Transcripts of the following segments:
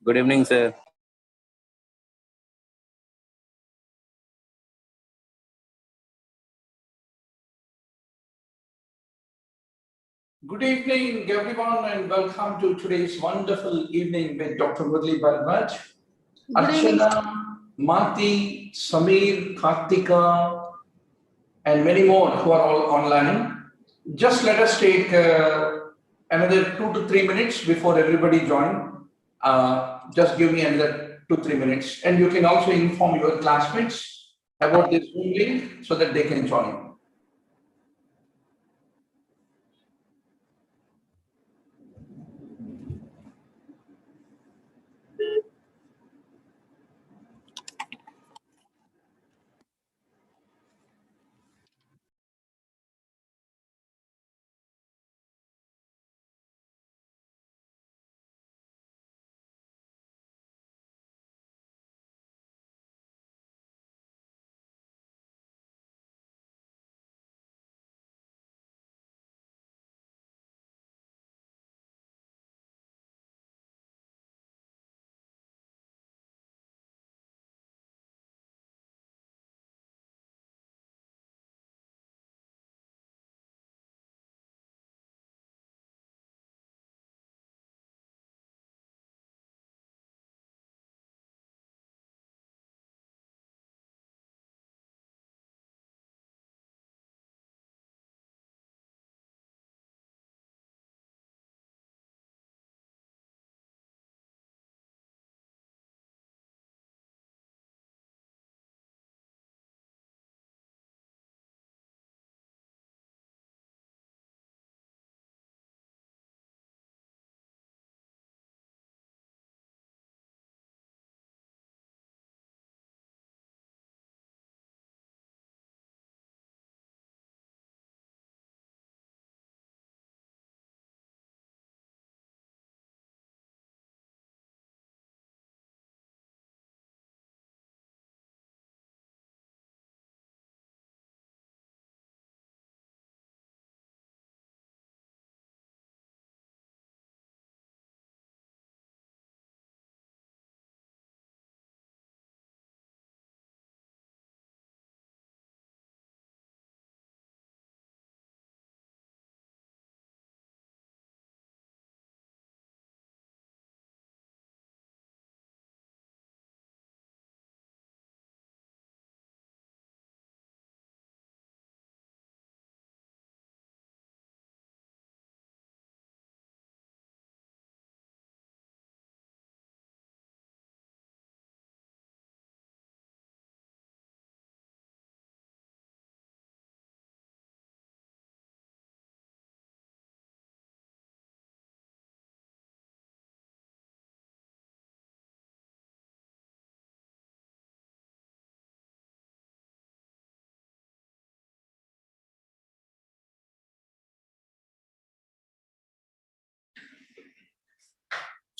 Good evening, sir. Good evening, everyone, and welcome to today's wonderful evening with Dr. Murali Bharadwaz, Archana, Mati, Samir, Kartika, and many more who are all online. Just let us take another 2 to 3 minutes before everybody join. Just give me another 2 to 3 minutes, and you can also inform your classmates about this Zoom link so that they can join.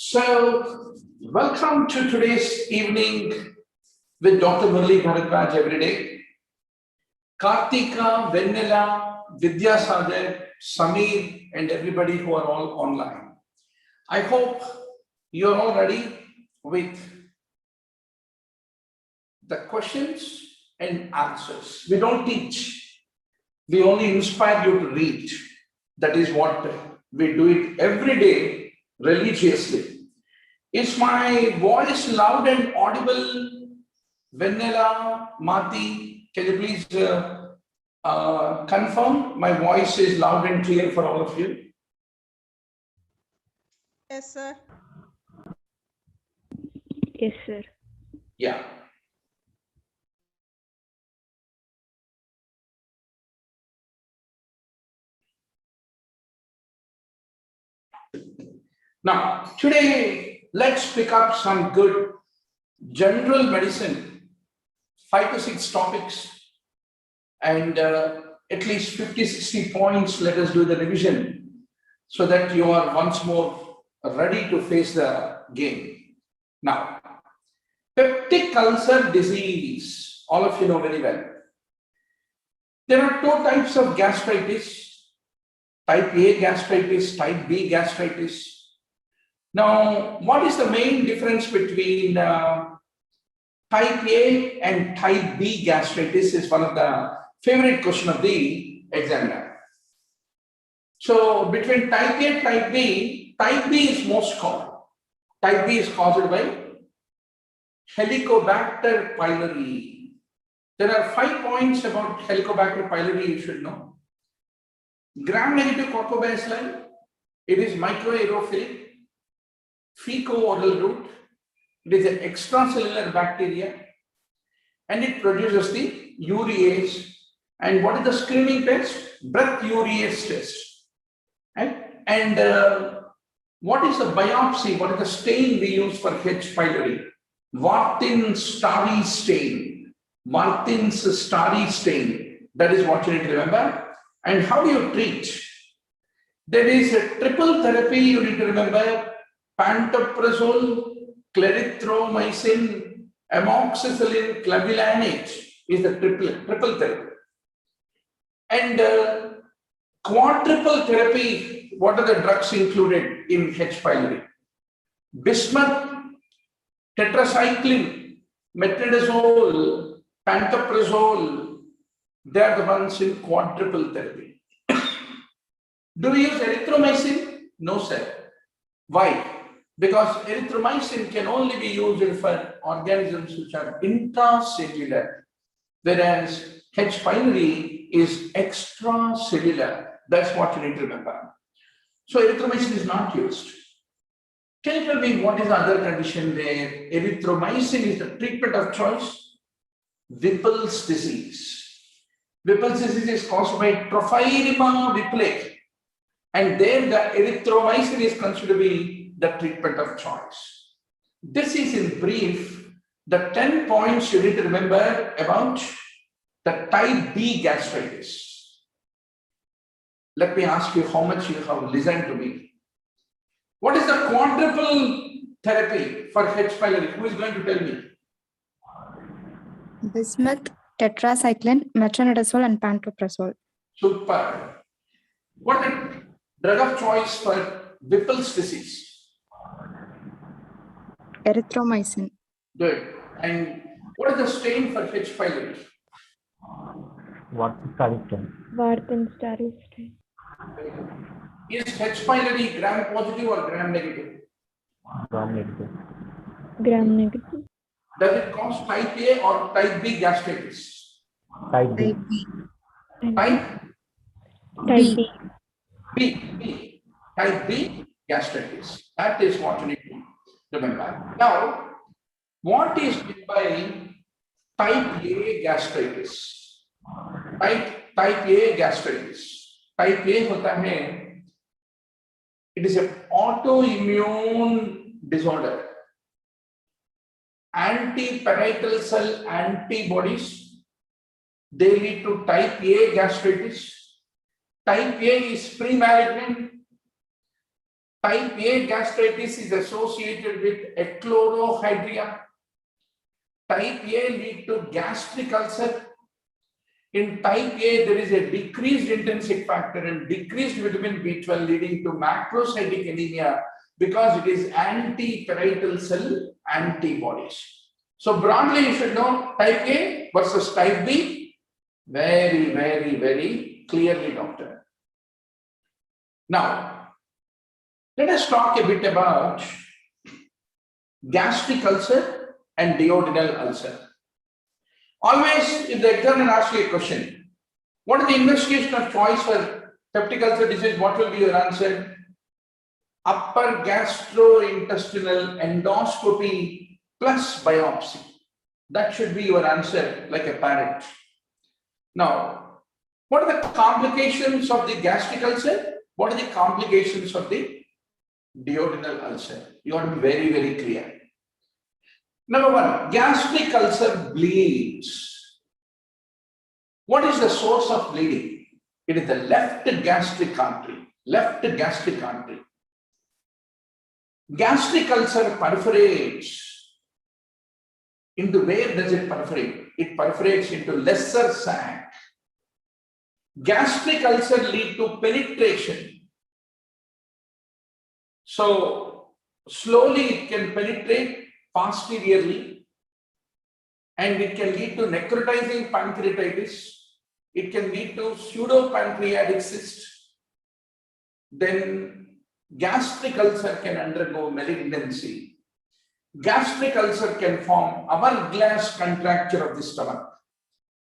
So, welcome to today's evening with Dr. Murali Bharadwaj every day. Kartika, Vennela, Vidyasagar, Samir, and everybody who are all online. I hope you're all ready with the questions and answers. We don't teach, we only inspire you to read. That is what we do it every day religiously. Is my voice loud and audible? Vennela, Mati, can you please confirm my voice is loud and clear for all of you? Yes, sir. Yes, sir. Yeah. Now, today, let's pick up some good general medicine, 5 to 6 topics, and at least 50, 60 points. Let us do the revision so that you are once more ready to face the game. Now, peptic ulcer disease, all of you know very well. There are 2 types of gastritis, type A gastritis, type B gastritis. Now, what is the main difference between type A and type B gastritis is one of the favorite question of the examiner. So between type A and type B is most common. Type B is caused by Helicobacter pylori. There are 5 points about Helicobacter pylori you should know. Gram-negative corpobacilli, it is microaerophilic, fecal-oral route. It is an extracellular bacteria, and it produces the urease. And what is the screening test? Breath urease test. Right? And what is the biopsy? What is the stain we use for H. pylori? Warthin's starry stain. Warthin's starry stain. That is what you need to remember. And how do you treat? There is a triple therapy you need to remember. Pantoprazole, clarithromycin, amoxicillin, clavulanate is the triple therapy. And quadruple therapy, what are the drugs included in H. pylori? Bismuth, tetracycline, metronidazole, pantoprazole, they are the ones in quadruple therapy. Do we use erythromycin? No, sir. Why? Because erythromycin can only be used for organisms which are intracellular, whereas H. pylori is extracellular. That's what you need to remember. So erythromycin is not used. Can you tell me what is the other condition there? Erythromycin is the treatment of choice. Whipple's disease. Whipple's disease is caused by Trophirima whipple, and there the erythromycin is considered to be the treatment of choice. This is in brief the 10 points you need to remember about the type B gastritis. Let me ask you how much you have listened to me. What is the quadruple therapy for H. pylori? Who is going to tell me? Bismuth, tetracycline, metronidazole, and pantoprazole. Super. What is the drug of choice for Whipple's disease? Erythromycin. Good. And what is the stain for H. pylori? Warthin's starry stain. Is H. pylori gram positive or gram negative? Gram negative. Does it cause type A or type B gastritis? Type B. Type Type B. B. Type B gastritis. That is what you need to remember. Now, what is meant by type A gastritis? Type A gastritis. Type A होता है. It is an autoimmune disorder. Anti-parietal cell antibodies, they lead to type A gastritis. Type A is pre-malignant. Type A gastritis is associated with echlorohydria. Type A lead to gastric ulcer. In type A, there is a decreased intrinsic factor and decreased vitamin B12 leading to macrocytic anemia because it is anti-parietal cell antibodies. So broadly, you should know type A versus type B. Very, very, very clearly, doctor. Now, let us talk a bit about gastric ulcer and duodenal ulcer. Always, if the examiner asks you a question, what is the investigation of choice for peptic ulcer disease? What will be your answer? Upper gastrointestinal endoscopy plus biopsy. That should be your answer, like a parrot. Now, what are the complications of the gastric ulcer? What are the complications of the duodenal ulcer? You want to be very, very clear. Number one, gastric ulcer bleeds. What is the source of bleeding? It is the left gastric artery. Left gastric artery. Gastric ulcer perforates. Into where does it perforate? It perforates into lesser sac. Gastric ulcer lead to penetration. So slowly it can penetrate posteriorly, and it can lead to necrotizing pancreatitis. It can lead to pseudopancreatic cyst. Then gastric ulcer can undergo malignancy. Gastric ulcer can form hourglass contracture of the stomach.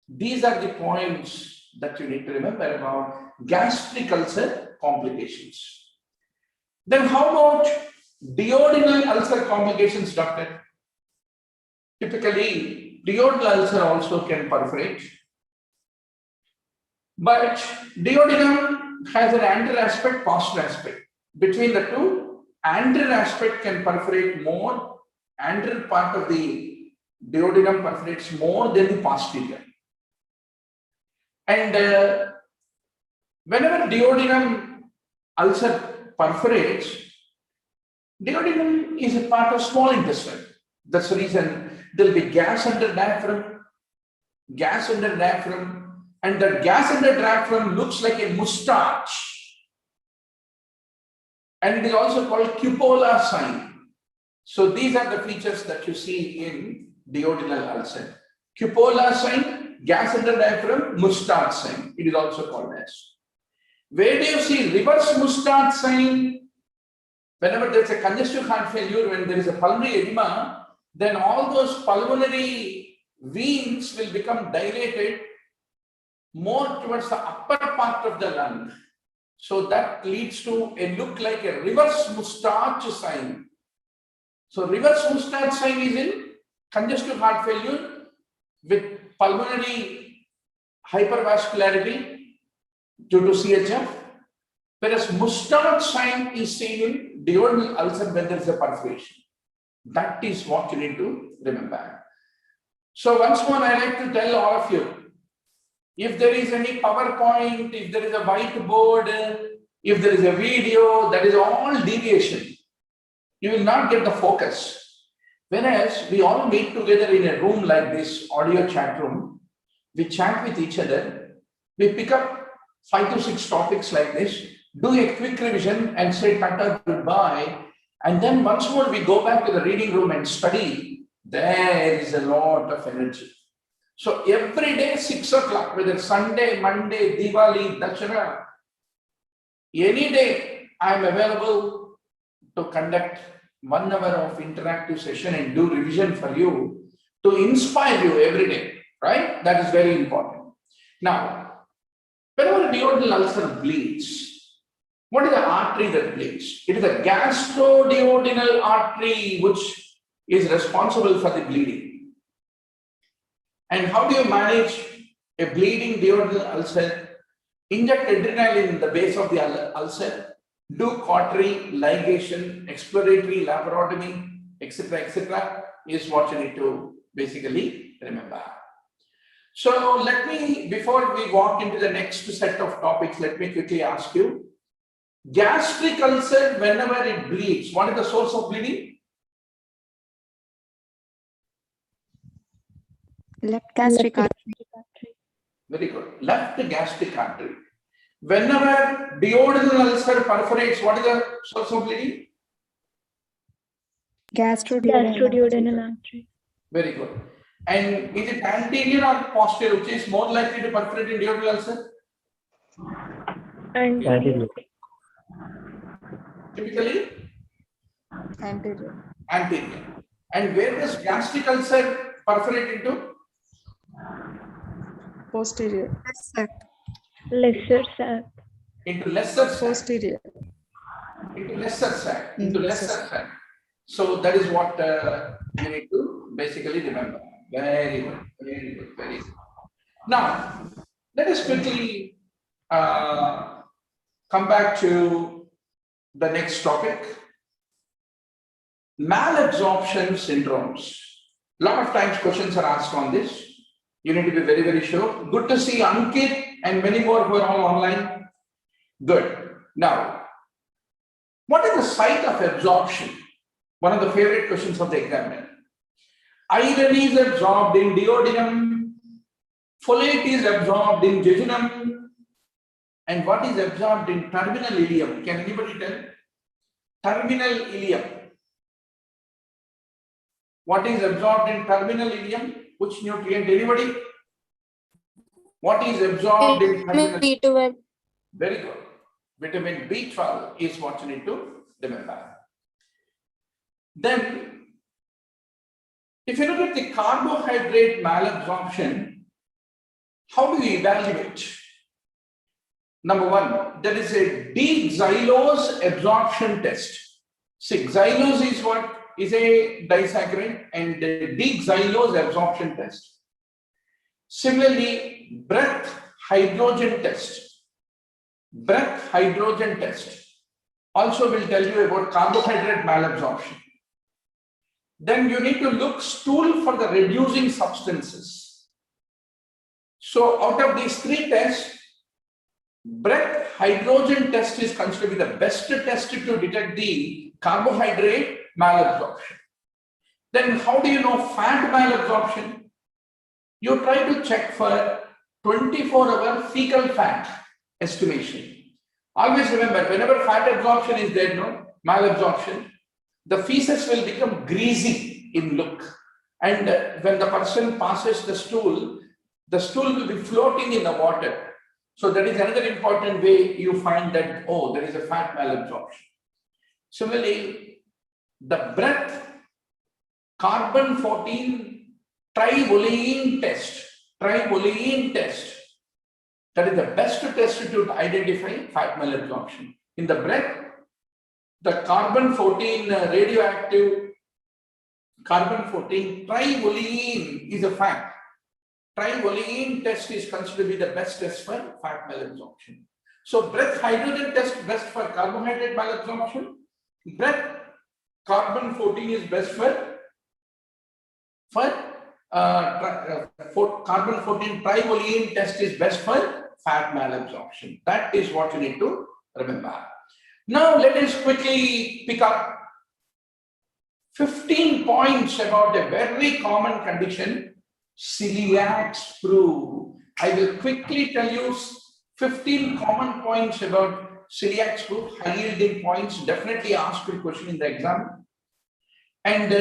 These are the points that you need to remember about gastric ulcer complications. Then how about duodenal ulcer complications, doctor? Typically, duodenal ulcer also can perforate. But duodenum has an anterior aspect, posterior aspect. Between the two, anterior aspect can perforate more. Anterior part of the duodenum perforates more than the posterior. And whenever duodenum ulcer perforates, duodenum is a part of small intestine. That's the reason there will be gas under diaphragm, and that gas under diaphragm looks like a moustache. And it is also called cupola sign. So these are the features that you see in duodenal ulcer. Cupola sign, gas under diaphragm, moustache sign. It is also called as. Where do you see reverse moustache sign? Whenever there is a congestive heart failure, when there is a pulmonary edema, then all those pulmonary veins will become dilated more towards the upper part of the lung. So that leads to a look like a reverse moustache sign. So reverse moustache sign is in congestive heart failure with pulmonary hypervascularity due to CHF, whereas moustache sign is seen in duodenal ulcer when there is a perforation. That is what you need to remember. So once more, I like to tell all of you, if there is any PowerPoint, if there is a whiteboard, if there is a video, that is all deviation. You will not get the focus. Whereas we all meet together in a room like this, audio chat room, we chat with each other, we pick up 5 to 6 topics like this, do a quick revision and say tata, goodbye, and then once more we go back to the reading room and study. There is a lot of energy. So every day 6 o'clock, whether Sunday, Monday, Diwali, Dashara, any day I am available to conduct 1 hour of interactive session and do revision for you to inspire you every day, right? That is very important. Now, whenever a duodenal ulcer bleeds, what is the artery that bleeds? It is a gastroduodenal artery which is responsible for the bleeding. And how do you manage a bleeding duodenal ulcer? Inject adrenaline in the base of the ulcer, do cautery, ligation, exploratory laparotomy, etc., is what you need to basically remember. So let me, before we walk into the next set of topics, let me quickly ask you, gastric ulcer, whenever it bleeds, what is the source of bleeding? Left gastric artery. Very good. Left gastric artery. Whenever duodenal ulcer perforates, what is the source of bleeding? Gastroduodenal artery. Very good. And is it anterior or posterior, which is more likely to perforate in duodenal ulcer? Anterior. Typically? Anterior. Anterior. And where does gastric ulcer perforate into? Posterior. Lesser sac. Into lesser sac. Posterior. Into lesser sac. Into lesser sac. So that is what you need to basically remember. Very good. Very good. Very good. Now, let us quickly come back to the next topic. Malabsorption syndromes. A lot of times questions are asked on this. You need to be very, very sure. Good to see Ankit and many more who are all online. Good. Now, what is the site of absorption? One of the favorite questions of the examiner. Iron is absorbed in duodenum. Folate is absorbed in jejunum. And what is absorbed in terminal ileum? Can anybody tell? Terminal ileum. What is absorbed in terminal ileum? Which nutrient? Anybody? What is absorbed in terminal? B12. Very good. Vitamin B12 is what you need to remember. Then, if you look at the carbohydrate malabsorption, how do you evaluate? Number one, there is a D-xylose absorption test. See, xylose is what? Is a disaccharide, and the D-xylose absorption test. Similarly, breath hydrogen test. Breath hydrogen test also will tell you about carbohydrate malabsorption. Then you need to look stool for the reducing substances. So out of these three tests, breath hydrogen test is considered to be the best test to detect the carbohydrate malabsorption. Then how do you know fat malabsorption? You try to check for 24-hour fecal fat estimation. Always remember, whenever fat absorption is there, no malabsorption, the feces will become greasy in look. And when the person passes the stool will be floating in the water. So that is another important way you find that, oh, there is a fat malabsorption. Similarly, the breath carbon-14 triolein test. That is the best test to identify fat malabsorption. In the breath, the carbon-14 radioactive carbon-14 triolein is a fat. Triolein test is considered to be the best test for fat malabsorption. So breath hydrogen test best for carbohydrate malabsorption. Breath carbon-14 is best for carbon-14 triolein test is best for fat malabsorption. That is what you need to remember. Now let us quickly pick up 15 points about a very common condition, celiac sprue. I will quickly tell you 15 common points about celiac sprue, high yielding points, definitely asked a question in the exam. And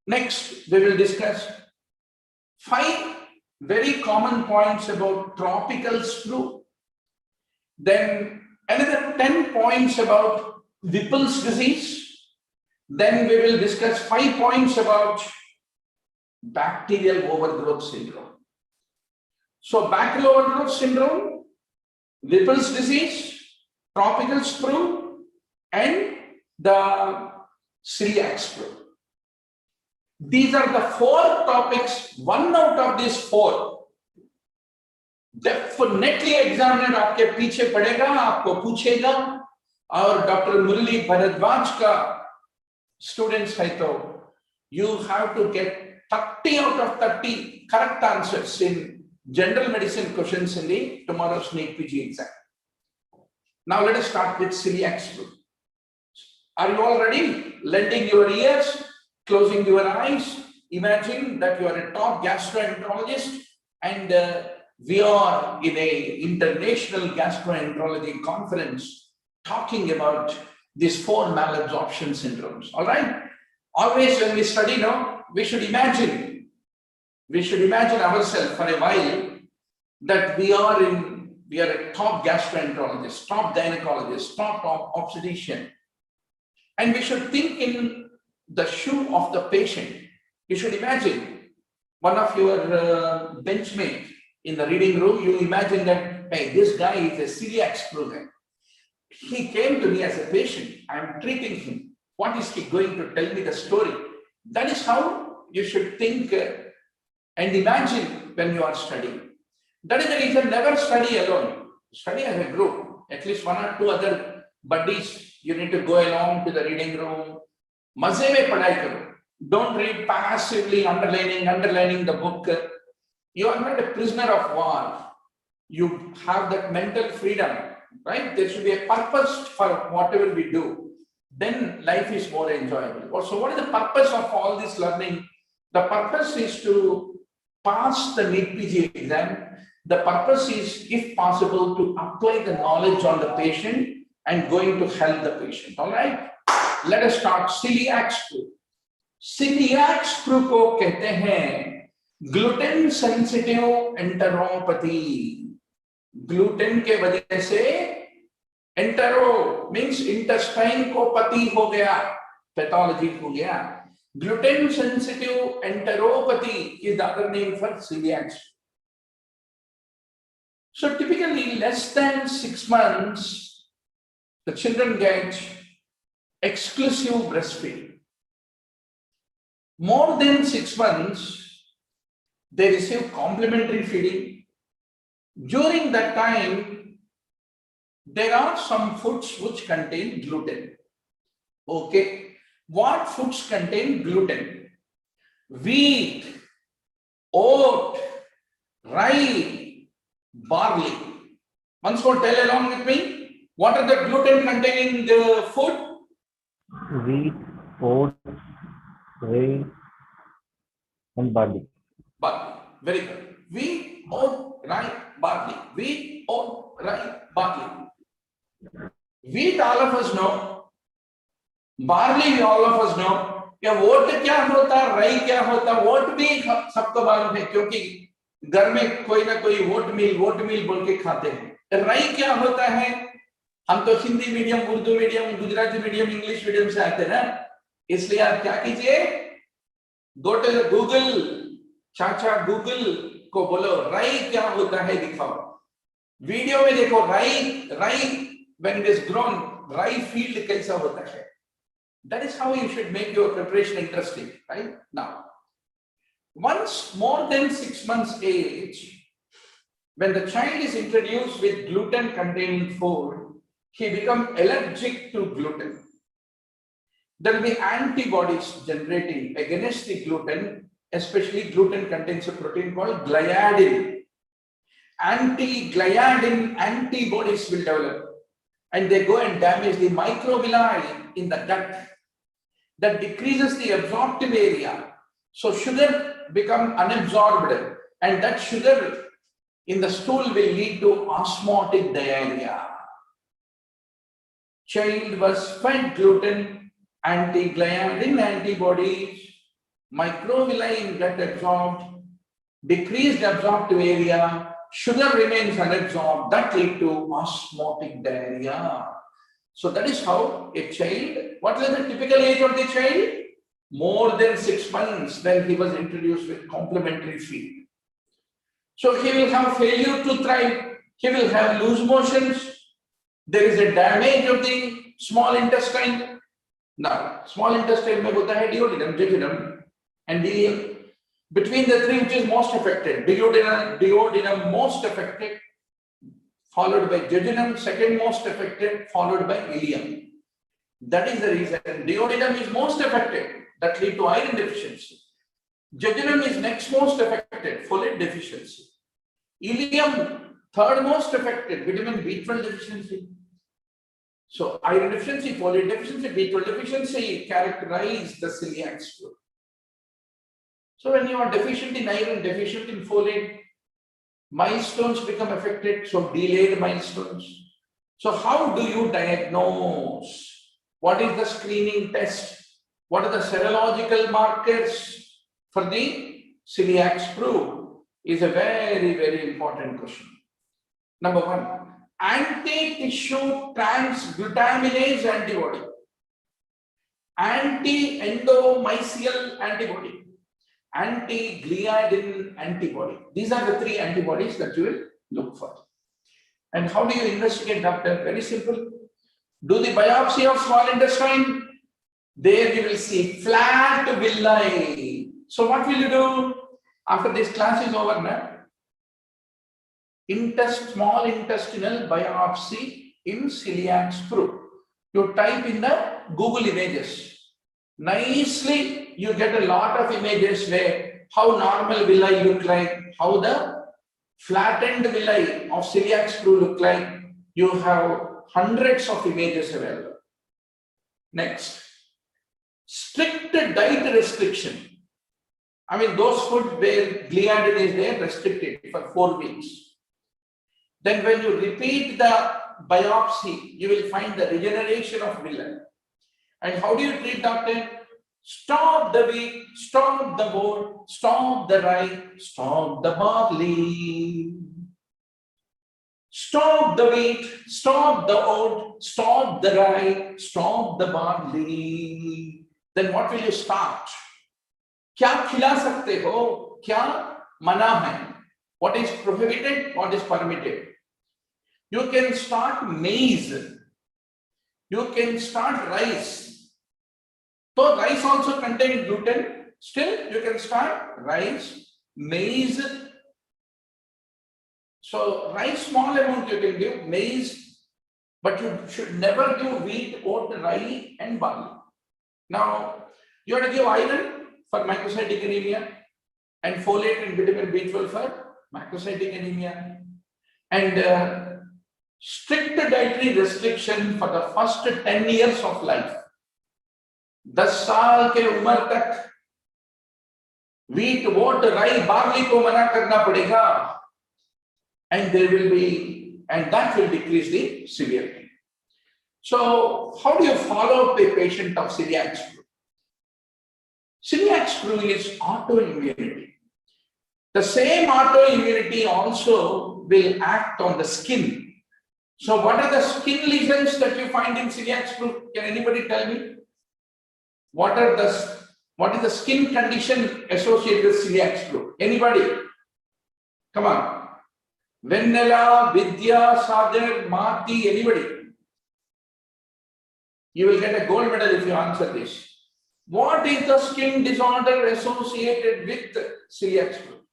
next we will discuss 5 very common points about tropical sprue. Then another 10 points about Whipple's disease. Then we will discuss 5 points about bacterial overgrowth syndrome. So bacterial overgrowth syndrome, Whipple's disease, tropical sprue, and the celiac sprue. These are the 4 topics. One out of these 4 definitely examiner आपके पीछे पड़ेगा, आपको पूछेगा, और doctor मुरली भरद्वाज का students है तो you have to get 30 out of 30 correct answers in general medicine questions in the tomorrow's NEET PG exam. Now let us start with celiac sprue. Are you all ready? Lending your ears, closing your eyes. Imagine that you are a top gastroenterologist and we are in an international gastroenterology conference talking about these 4 malabsorption syndromes. All right. Always when we study now, we should imagine ourselves for a while that we are a top gastroenterologist, top gynecologist, top obstetrician, and we should think in the shoe of the patient. You should imagine one of your benchmate in the reading room. You imagine that, hey, this guy is a celiac sprue guy. He came to me as a patient. I am treating him. What is he going to tell me the story? That is how you should think and imagine when you are studying. That is the reason, never study alone. Study as a group. At least 1 or 2 other buddies, you need to go along to the reading room. Maze mein padhai karo. Don't read passively, underlining the book. You are not a prisoner of war. You have that mental freedom, right? There should be a purpose for whatever we do. Then life is more enjoyable. So what is the purpose of all this learning? The purpose is to pass the NEET PG exam. The purpose is, if possible, to apply the knowledge on the patient and going to help the patient. All right. Let us start celiac sprue. Celiac screw को कहते हैं gluten sensitive enteropathy. Gluten के वजह से entero means intestine को पति हो गया, पैथोलॉजी हो गया। Gluten sensitive enteropathy is the other name for celiac. So typically less than 6 months, the children get exclusive breastfeeding. More than 6 months, they receive complementary feeding. During that time, there are some foods which contain gluten. Okay, what foods contain gluten? Wheat, oat, rye, barley. Once more, tell along with me. What are the gluten containing food? Wheat, oats, rye, and barley. Barley. Very good. Wheat, oat, rye, barley. Wheat, oat, rye, barley. Wheat, all of us know. Barley, all of us know. क्या vote क्या होता, राई क्या होता? Vote भी सबको मालूम है, क्योंकि घर में कोई ना कोई वोट मिल बोल के खाते हैं। राई क्या होता है? हम तो Hindi medium, Urdu medium, Gujarati medium, English medium से आते हैं ना, इसलिए आप क्या कीजिए, गो टू गूगल, चाचा गूगल को बोलो राई क्या होता है दिखाओ, वीडियो में देखो राई when it is grown, राई फील्ड कैसा होता है। That is how you should make your preparation interesting, right? Now, once more than 6 months age, when the child is introduced with gluten containing food, he becomes allergic to gluten. There will be antibodies generating against the gluten, especially gluten contains a protein called gliadin. Anti-gliadin antibodies will develop, and they go and damage the microvilli in the gut. That decreases the absorptive area. So sugar becomes unabsorbed, and that sugar in the stool will lead to osmotic diarrhea. Child was fed gluten, anti-gliadin antibodies, microvilli in gut absorbed, decreased absorptive area, sugar remains unabsorbed, that lead to osmotic diarrhea. So that is how a child, what is the typical age of the child? More than 6 months when he was introduced with complementary feed. So he will have failure to thrive, he will have loose motions, there is a damage of the small intestine. Now, small intestine mein hota hai duodenum, jejunum and ileum. Between the three, which is most affected? Duodenum most affected, followed by jejunum, second most affected, followed by ileum. That is the reason duodenum is most affected, that lead to iron deficiency. Jejunum is next most affected, folate deficiency. Ileum, third most affected, vitamin B12 deficiency. So iron deficiency, folate deficiency, B12 deficiency characterize the celiac screw. So when you are deficient in iron, deficient in folate, milestones become affected, so delayed milestones. So how do you diagnose? What is the screening test? What are the serological markers for the celiac screw? Is a very, very important question. Number one, anti-tissue transglutaminase antibody, anti-endomysial antibody, anti-gliadin antibody. These are the three antibodies that you will look for. And how do you investigate, doctor? Very simple. Do the biopsy of small intestine. There you will see flat villi. So what will you do? After this class is over now, small intestinal biopsy in celiac screw. You type in the Google images. Nicely, you get a lot of images where how normal villi look like, how the flattened villi of celiac screw look like. You have hundreds of images available. Next, strict diet restriction. I mean, those food where gliadin is there, restricted for 4 weeks. Then when you repeat the biopsy, you will find the regeneration of villi. And how do you treat, doctor? Stop the wheat, stop the oat, stop the rye, stop the barley. Stop the wheat, stop the oat, stop the rye, stop the barley. Then what will you start? क्या खिला सकते हो, क्या मना है? What is prohibited, what is permitted? You can start maize. You can start rice. So rice also contains gluten. Still, you can start rice, maize. So rice, small amount you can give, maize, but you should never give wheat, oat, rye, and barley. Now, you have to give iron for microcytic anemia and folate and vitamin B12 for macrocytic anemia. And strict dietary restriction for the first 10 years of life. 10 साल के उम्र तक wheat, oat, rye, barley को मना करना पड़ेगा, and that will decrease the severity. So, how do you follow up a patient of celiac screw? Celiac screw is autoimmunity. The same autoimmunity also will act on the skin. So, what are the skin lesions that you find in celiac screw? Can anybody tell me? What is the skin condition associated with celiac screw? Anybody? Come on. Vanilla, Vidya, Sagar, Marti, anybody? You will get a gold medal if you answer this. What is the skin disorder associated with celiac screw?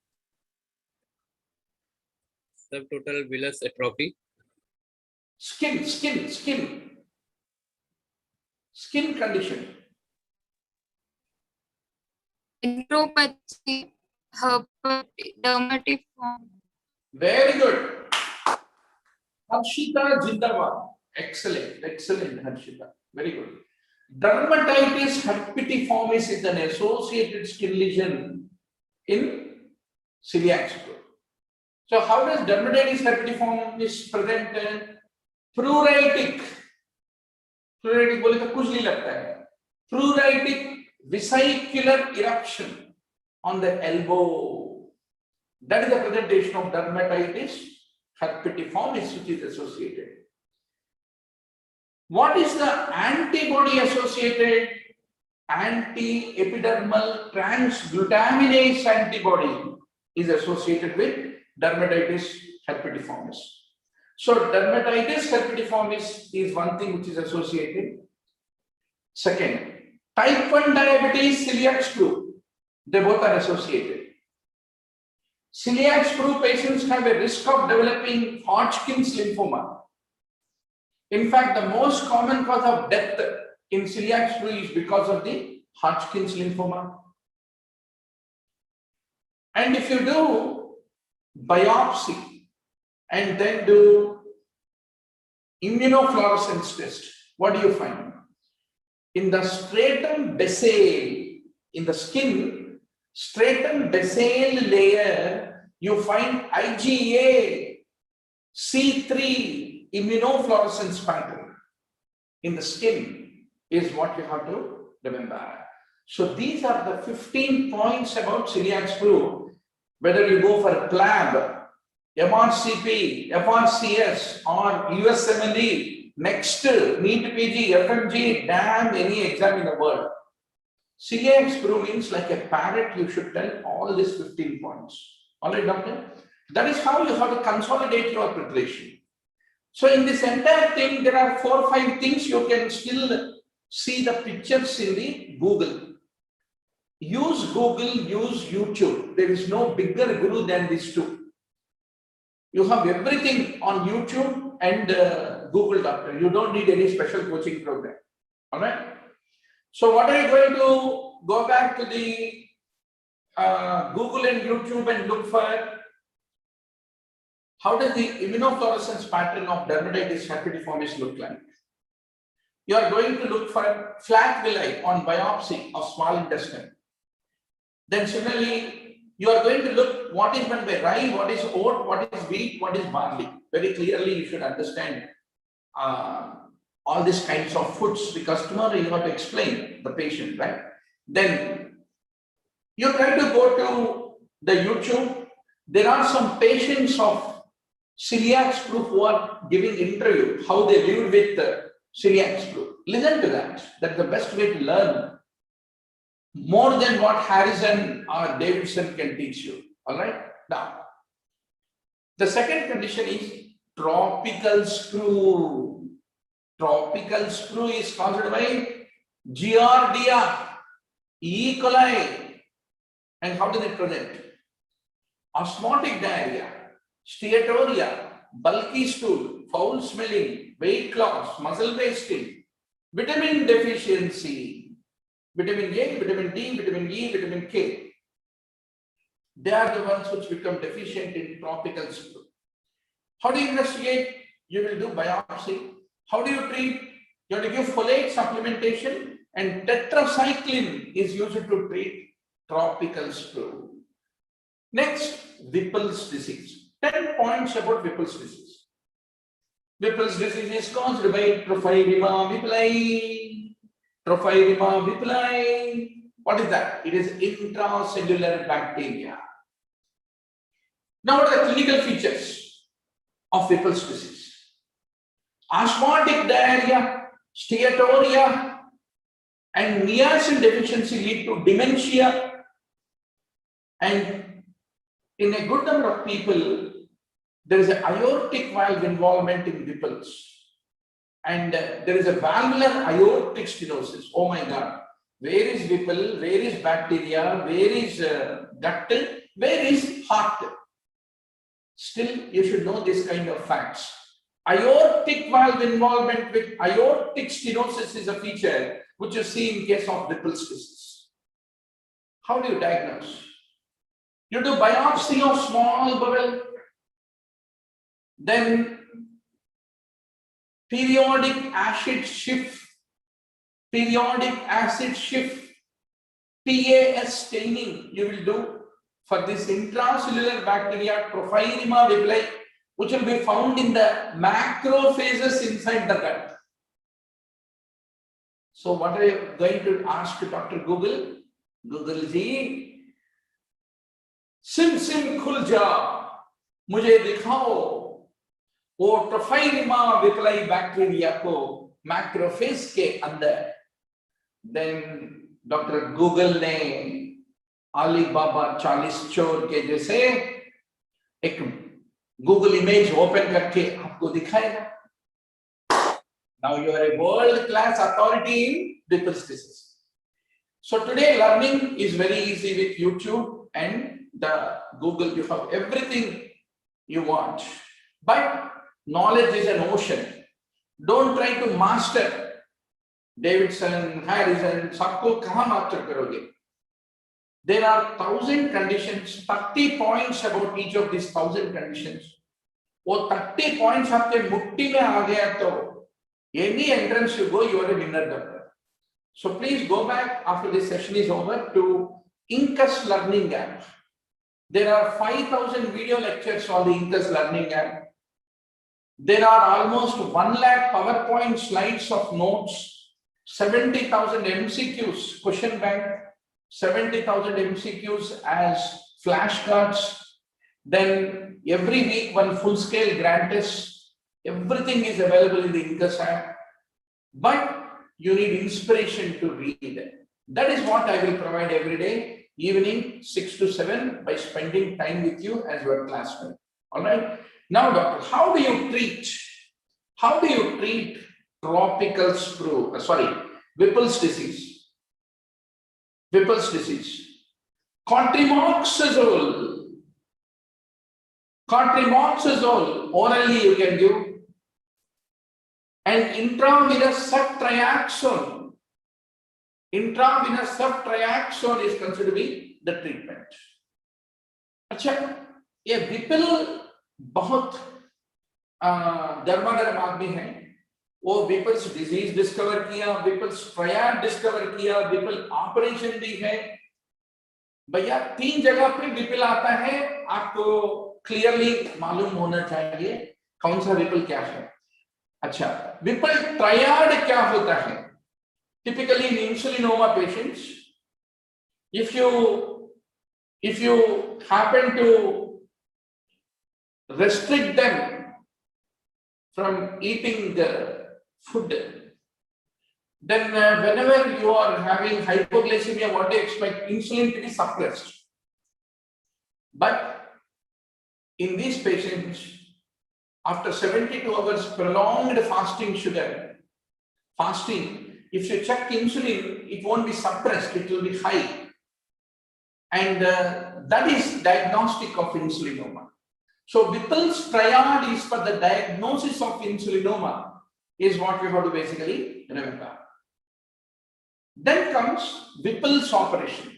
Subtotal villus atrophy. Skin condition. Enteropathy, dermatiform. Very good. Harshita Jindawal. Excellent, Harshita. Very good. Dermatitis herpetiformis is an associated skin lesion in celiac screw. So, how does dermatitis herpetiformis present? Pruritic. Pruritic बोले तो कुछ नहीं लगता है. Pruritic vesicular eruption on the elbow. That is the presentation of dermatitis herpetiformis, which is associated. What is the antibody associated? Anti-epidermal transglutaminase antibody is associated with dermatitis herpetiformis. So, dermatitis herpetiformis is one thing which is associated. Second, type 1 diabetes, celiac screw, they both are associated. Celiac screw patients have a risk of developing Hodgkin's lymphoma. In fact, the most common cause of death in celiac screw is because of the Hodgkin's lymphoma. And if you do biopsy and then do immunofluorescence test, what do you find? In the stratum basale, in the skin, stratum basale layer, you find IgA C3 immunofluorescence pattern in the skin is what you have to remember. So these are the 15 points about celiac screw. Whether you go for PLAB, MRCP, FRCS or USMLE, next NEET PG, FMG, damn any exam in the world. Celiac screw means like a parrot, you should tell all these 15 points. All right, doctor? That is how you have to consolidate your preparation. So in this entire thing, there are 4 or 5 things you can still see the pictures in the Google. Use Google, use YouTube. There is no bigger guru than these two. You have everything on YouTube and Google, doctor. You don't need any special coaching program. All right. So what are you going to go back to the Google and YouTube and look for? How does the immunofluorescence pattern of dermatitis herpetiformis look like? You are going to look for flat villi on biopsy of small intestine. Then similarly, you are going to look what is meant by rye, what is oat, what is wheat, what is barley. Very clearly, you should understand all these kinds of foods because tomorrow you have to explain the patient, right? then you try to go to the YouTube. There are some patients of celiac flu who are giving interview how they lived with celiac flu. Listen to that. That's the best way to learn. More than what Harrison or Davidson can teach you. All right. Now, the second condition is tropical screw. Tropical screw is caused by Giardia, E. coli. And how does it present? Osmotic diarrhea, steatoria, bulky stool, foul smelling, weight loss, muscle wasting, vitamin deficiency, vitamin A, vitamin D, vitamin E, vitamin K. They are the ones which become deficient in tropical screw. How do you investigate? You will do biopsy. How do you treat? You have to give folate supplementation, and tetracycline is used to treat tropical screw. Next, Whipple's disease. 10 points about Whipple's disease. Whipple's disease is caused by Trophirima whippleri. Trophirima whippleri. What is that? It is intracellular bacteria. Now, what are the clinical features of Whipple's disease? Osmotic diarrhea, steatoria, and niacin deficiency lead to dementia. And in a good number of people, there is an aortic valve involvement in Whipple's. And there is a valvular aortic stenosis. Oh my God. Where is Whipple? Where is bacteria? Where is gut? Where is heart? Still, you should know this kind of facts. Aortic valve involvement with aortic stenosis is a feature which you see in case of Whipple's disease. How do you diagnose? You do biopsy of small bowel, then periodic acid shift, PAS staining you will do for this intracellular bacteria Trophirima whippleri, which will be found in the macrophages inside the gut. So what are you going to ask Dr. Google? Google ji, SIM खुल जा, मुझे दिखाओ वो ट्रोफाइरिमा विप्लाई bacteria को macrophage के अंदर. Then doctor Google ने Alibaba 40 चोर के जैसे एक गूगल इमेज ओपन करके आपको दिखाएगा. Now you are a world-class authority in Whipple's disease. So today learning is very easy with YouTube and the Google. You have everything you want, but knowledge is an ocean. Don't try to master Davidson, Harrison, सबको कहाँ master करोगे? There are 1,000 conditions, 30 points about each of these 1,000 conditions. वो 30 points आपके मुट्ठी में आ गया तो any entrance you go, you are a winner, doctor. So please go back after this session is over to Incus Learning app. There are 5,000 video lectures on the Incus Learning app. There are almost 1 lakh PowerPoint slides of notes, 70,000 MCQs, question bank, 70,000 MCQs as flashcards. Then every week one full-scale grant test. Everything is available in the Incus app. But you need inspiration to read. That is what I will provide every day, evening 6 to 7, by spending time with you as your classmate. All right. Now, doctor, how do you treat tropical screw? Whipple's disease. Whipple's disease. Cotrimoxazole orally you can give, and intravenous subtriaxone. Intravenous subtriaxone is considered to be the treatment. अच्छा, ये Whipple बहुत गर्मा-गर्म आदमी है. वो Whipple's disease discover किया, Whipple's triad discover किया, Whipple operation भी है. भैया 3 जगह पे Whipple आता है, आपको क्लियरली मालूम होना चाहिए कौन सा Whipple क्या है. अच्छा, Whipple triad क्या होता है? Typically in insulinoma patients, if you happen to restrict them from eating the food, then whenever you are having hypoglycemia, what do you expect? Insulin to be suppressed. But in these patients, after 72 hours prolonged fasting, if you check insulin, it won't be suppressed, it will be high. And that is diagnostic of insulinoma. So Whipple's triad is for the diagnosis of insulinoma, is what we have to basically remember. Then comes Whipple's operation.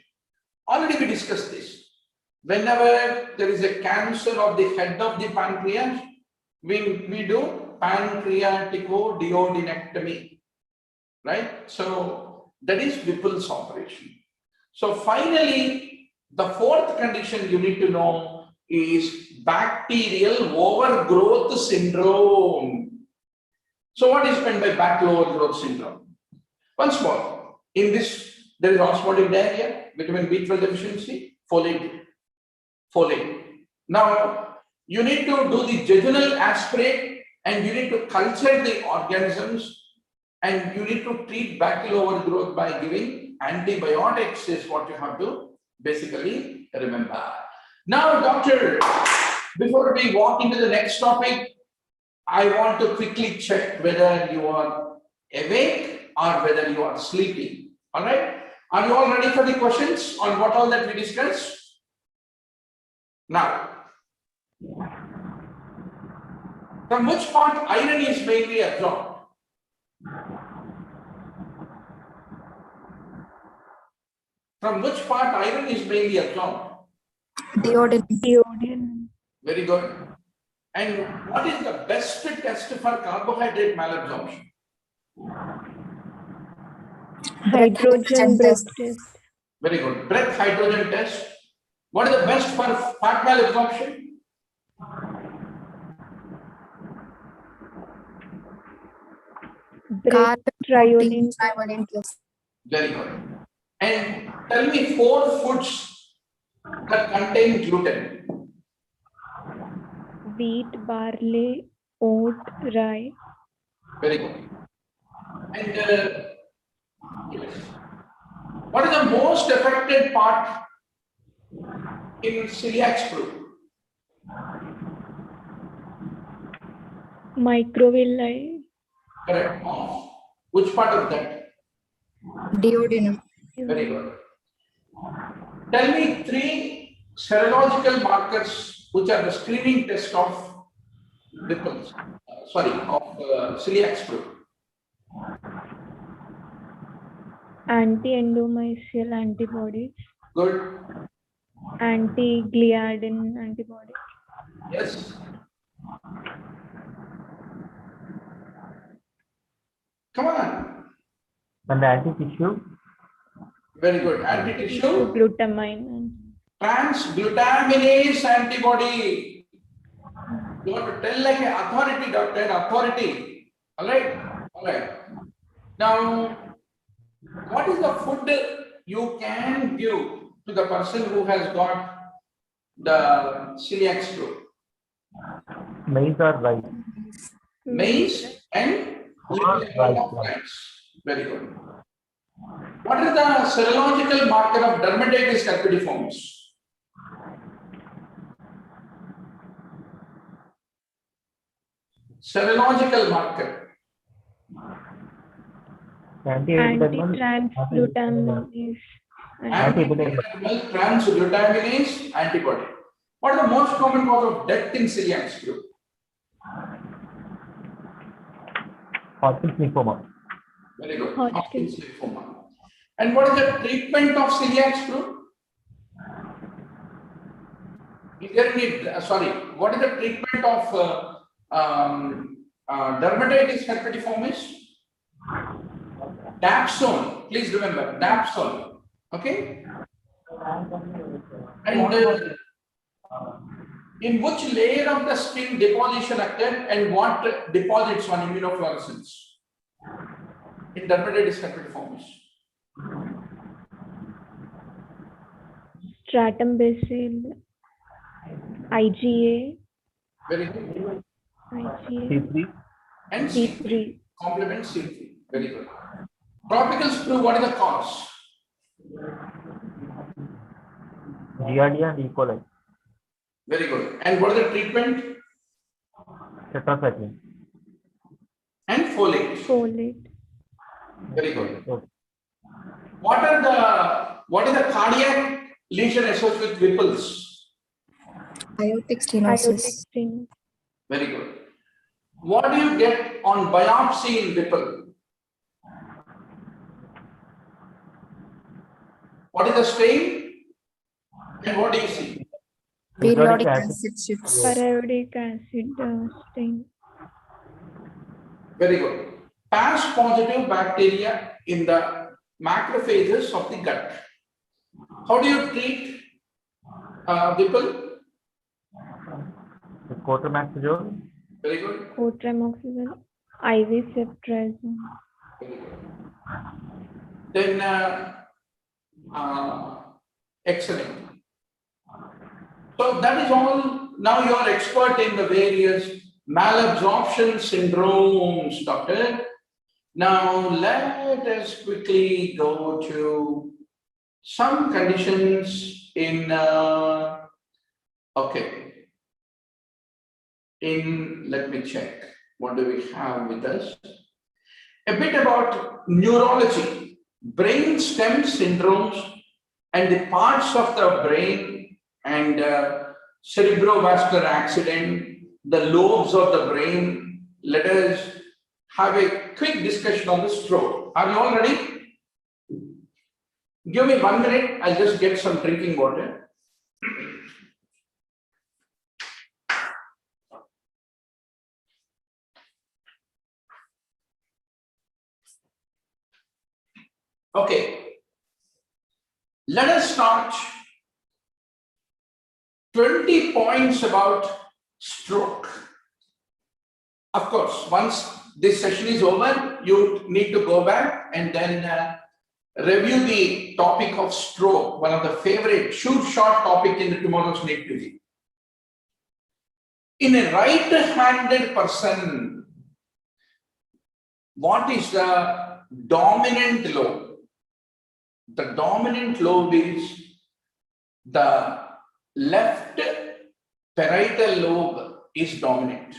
Already we discussed this. Whenever there is a cancer of the head of the pancreas, we do pancreaticoduodenectomy, right? So that is Whipple's operation. So finally, the fourth condition you need to know is bacterial overgrowth syndrome. So what is meant by bacterial overgrowth syndrome? Once more, in this, there is osmotic diarrhea, vitamin B12 deficiency, folate. Now, you need to do the jejunal aspirate and you need to culture the organisms and you need to treat bacterial overgrowth by giving antibiotics is what you have to basically remember. Now, doctor, before we walk into the next topic, I want to quickly check whether you are awake or whether you are sleeping. All right? Are you all ready for the questions on what all that we discussed? Now, from which part iron is mainly absorbed? From which part iron is mainly absorbed? Duodenum. Very good. And what is the best test for carbohydrate malabsorption? Hydrogen breath test. Very good. Breath hydrogen test. What is the best for fat malabsorption? Breath triodine. Very good. And tell me 4 foods that contain gluten. Wheat, barley, oat, rye. Very good. And what is the most affected part in celiac group? Microvilli. Correct. Which part of that? Duodenum. Very good. Tell me 3 serological markers which are the screening test of Whipple's, celiac group. Anti-endomysial antibodies. Good. Anti-gliadin antibodies. Yes. Come on. And the anti-tissue? Very good. Anti-tissue. Glutamine. Transglutaminase antibody. You want to tell like an authority, doctor, authority. All right. All right. Now, what is the food you can give to the person who has got the celiac group? Maize or rice? Maize and Rice. rice. Very good. What is the serological marker of dermatitis herpetiformis? Serological marker. Anti-transglutaminase. Transglutaminase antibody. What is the most common cause of death in celiac group? Hodgkin's lymphoma. Very good. Hodgkin's. Hodgkin's lymphoma. And what is the treatment of celiac group? What is the treatment of dermatitis herpetiformis? Dapsone. Please remember, Dapsone. Okay? And in which layer of the skin deposition occurred and what deposits on immunofluorescence? In dermatitis herpetiformis. stratum basal, IgA, Very good. IgA, C3, And C3. C3. Complement C3. Very good. Tropical screw, what is the cause? Giardia and E. coli, Very good. And what is the treatment? tetracycline. And folate. Folate, Very good. Okay. What is the cardiac lesion associated with Whipple's? Aortic aortic stenosis. stenosis, Very good. What do you get on biopsy in Whipple? What is the stain? And what do you see? Periodic acid shifts. periodic acid stain, Very good. Pass positive bacteria in the macrophages of the gut. How do you treat Whipple? The cotrimoxazole, Very good. cotrimoxazole, IV ceftriaxone. Very good. Then excellent. So that is all. Now you are expert in the various malabsorption syndromes, doctor. Now let us quickly go to some conditions in let me check. What do we have with us? A bit about neurology, brain stem syndromes, and the parts of the brain and cerebrovascular accident, the lobes of the brain. Let us have a quick discussion on the stroke. Are you all ready? Give me 1 minute. I'll just get some drinking water. Okay. Let us start 20 points about stroke. Of course, once this session is over, you need to go back and then review the topic of stroke, one of the favorite short topic in the tomorrow's NEET PG. In a right-handed person, what is the dominant lobe? The dominant lobe is the left parietal lobe is dominant,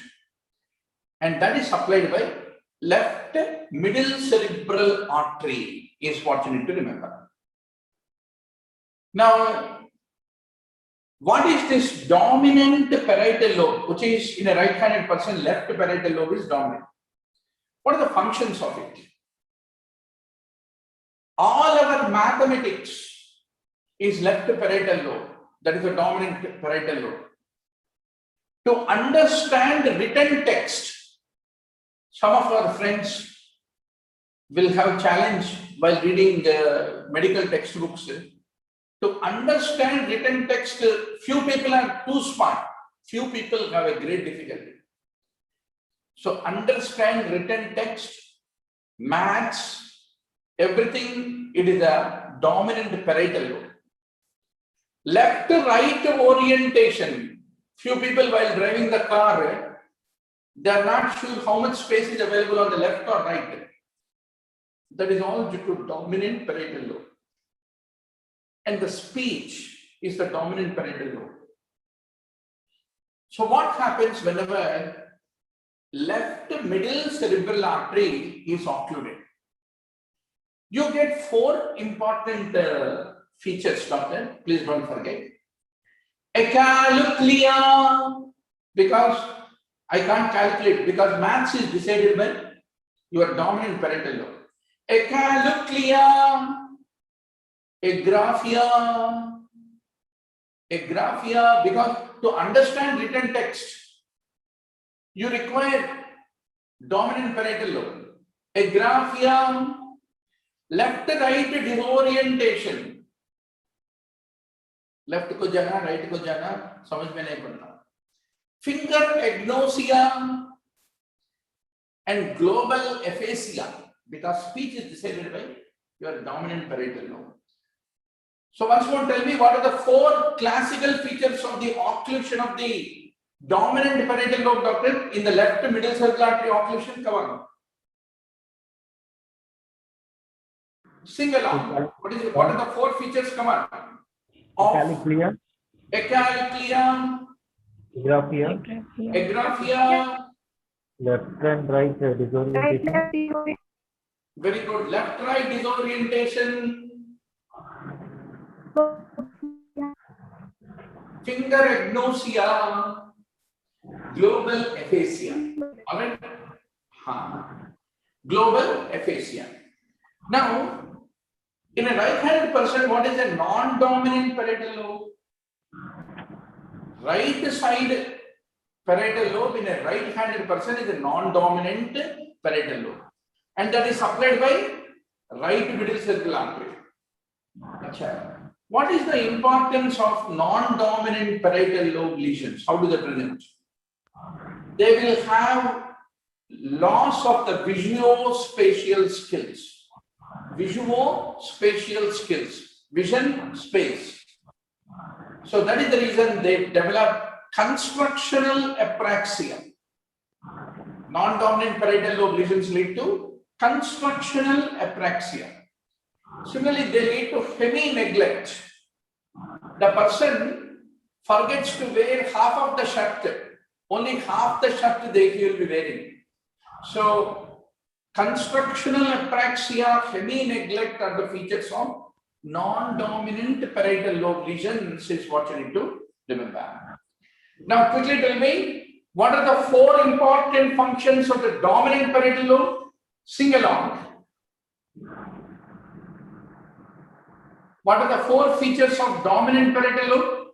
and that is supplied by left middle cerebral artery is what you need to remember. Now, what is this dominant parietal lobe, which is in a right-handed person, left parietal lobe is dominant? What are the functions of it? All our mathematics is left parietal lobe, that is the dominant parietal lobe. To understand written text, some of our friends will have challenge while reading medical textbooks. To understand written text, few people are too smart, few people have a great difficulty. So understand written text, maths, everything, it is a dominant parietal lobe. Left to right orientation, few people while driving the car, they are not sure how much space is available on the left or right. That is all due to dominant parietal lobe. And the speech is the dominant parietal lobe. So what happens whenever left middle cerebral artery is occluded? You get 4 important features, doctor. Please don't forget. Acaloclia, because I can't calculate, because maths is decided by your dominant parietal lobe. Acaloclia, agraphia, because to understand written text, you require dominant parietal lobe. Agraphia, left-right disorientation. Left को जाना, right को जाना, समझ में नहीं पड़ता. Finger agnosia and global aphasia, because speech is decided by your dominant parietal lobe. So once more, tell me what are the 4 classical features of the occlusion of the dominant parietal lobe, doctor, in the left middle circular artery occlusion? Come on. Sing along. What are the 4 features? Come on. Caliclia, Echinacea, Agraphia, agraphia. left and right disorientation, Very good. Left-right disorientation. Finger agnosia, global aphasia. All right. Global aphasia. Now, in a right-handed person, what is a non-dominant parietal lobe? Right side parietal lobe in a right-handed person is a non-dominant parietal lobe, and that is supplied by right middle circular artery. Achha. What is the importance of non-dominant parietal lobe lesions? How do they present? They will have loss of the visuospatial skills. Visuospatial skills. Vision, space. So that is the reason they develop constructional apraxia. Non-dominant parietal lobe lesions lead to constructional apraxia. Similarly, they lead to hemi-neglect. The person forgets to wear half of the shirt. Only half the shirt he will be wearing. So, constructional apraxia, hemi-neglect are the features of non-dominant parietal lobe lesions is what you need to remember. Now, quickly tell me, what are the 4 important functions of the dominant parietal lobe? Sing along. What are the 4 features of dominant parietal lobe?